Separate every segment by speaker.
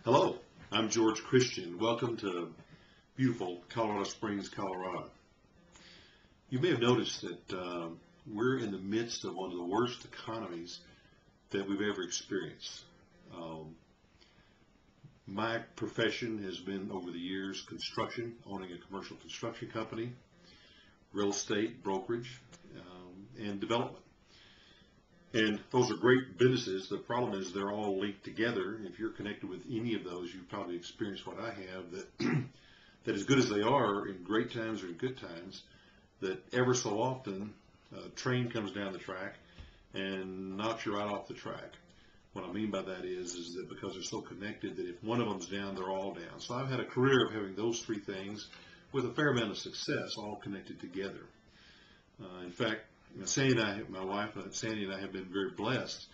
Speaker 1: Hello, I'm George Christian. Welcome to beautiful Colorado Springs, Colorado. You may have noticed that we're in the midst of one of the worst economies that we've ever experienced. My profession has been, over the years, construction, owning a commercial construction company, real estate, brokerage, and development. And those are great businesses. The problem is they're all linked together. If you're connected with any of those, you've probably experienced what I have, that that as good as they are in great times or in good times, that ever so often a train comes down the track and knocks you right off the track. What I mean by that is that because they're so connected that if one of them's down, they're all down. So I've had a career of having those three things with a fair amount of success all connected together. In fact, Sandy and I, my wife Sandy and I, have been very blessed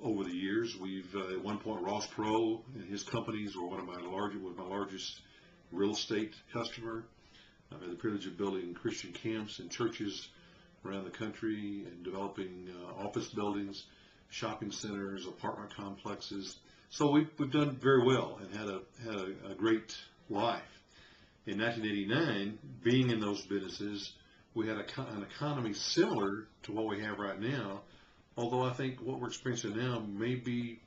Speaker 1: over the years. We've at one point Ross Perot and his companies were one of my largest real estate customer. I've had the privilege of building Christian camps and churches around the country and developing office buildings, shopping centers, apartment complexes. So we've done very well and had a great life. In 1989, being in those businesses, we had an economy similar to what we have right now, although I think what we're experiencing now may be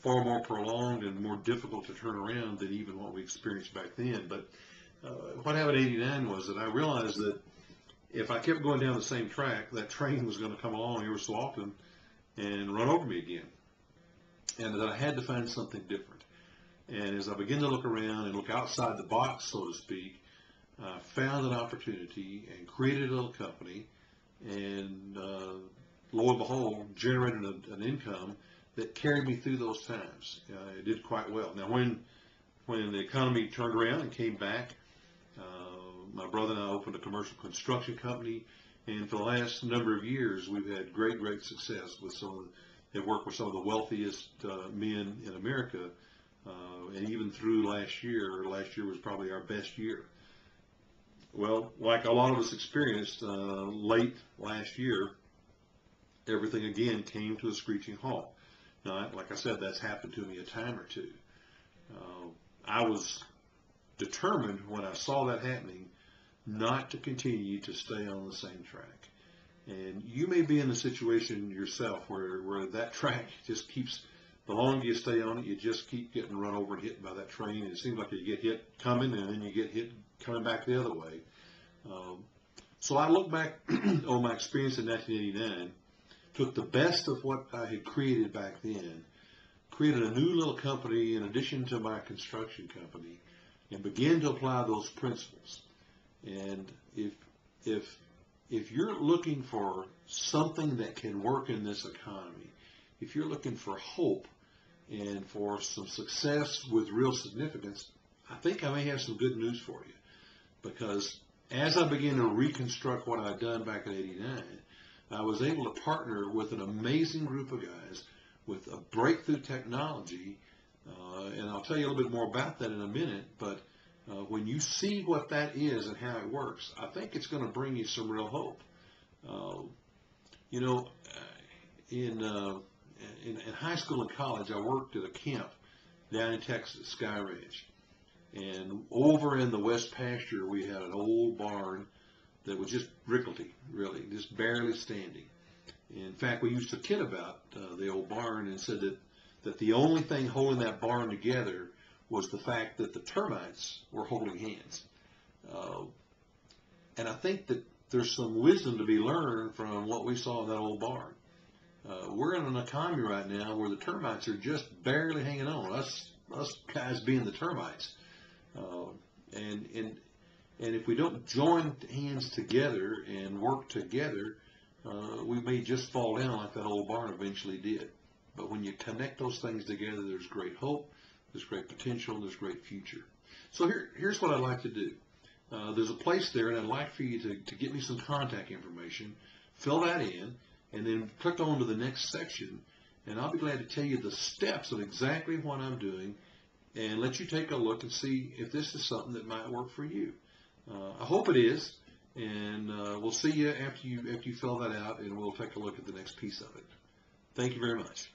Speaker 1: far more prolonged and more difficult to turn around than even what we experienced back then. But what happened in '89 was that I realized that if I kept going down the same track, that train was going to come along every so often and run over me again, and that I had to find something different. And as I began to look around and look outside the box, so to speak, found an opportunity and created a little company, and lo and behold, generated an income that carried me through those times. It did quite well. Now, when the economy turned around and came back, my brother and I opened a commercial construction company, and for the last number of years, we've had great success with have worked with some of the wealthiest men in America, and even through last year was probably our best year. Well, like a lot of us experienced late last year, everything again came to a screeching halt. Now, like I said, that's happened to me a time or two. I was determined when I saw that happening not to continue to stay on the same track. And you may be in a situation yourself where that track just keeps, the longer you stay on it, you just keep getting run over and hit by that train. And it seems like you get hit coming and then you get hit coming back the other way. So I look back on my experience in 1989, took the best of what I had created back then, created a new little company in addition to my construction company, and began to apply those principles. And if you're looking for something that can work in this economy, if you're looking for hope and for some success with real significance, I think I may have some good news for you. Because as I began to reconstruct what I'd done back in '89, I was able to partner with an amazing group of guys with a breakthrough technology, and I'll tell you a little bit more about that in a minute, but when you see what that is and how it works, I think it's going to bring you some real hope. In high school and college, I worked at a camp down in Texas, Sky Ridge. And over in the West Pasture, we had an old barn that was just rickety, really, just barely standing. In fact, we used to kid about the old barn and said that the only thing holding that barn together was the fact that the termites were holding hands. And I think that there's some wisdom to be learned from what we saw in that old barn. We're in an economy right now where the termites are just barely hanging on, us guys being the termites. And if we don't join hands together and work together, we may just fall down like that old barn eventually did. But when you connect those things together, there's great hope, there's great potential, there's great future. So here's what I'd like to do. There's a place there, and I'd like for you to get me some contact information, fill that in, and then click on to the next section, and I'll be glad to tell you the steps of exactly what I'm doing and let you take a look and see if this is something that might work for you. I hope it is, and we'll see you after you fill that out, and we'll take a look at the next piece of it. Thank you very much.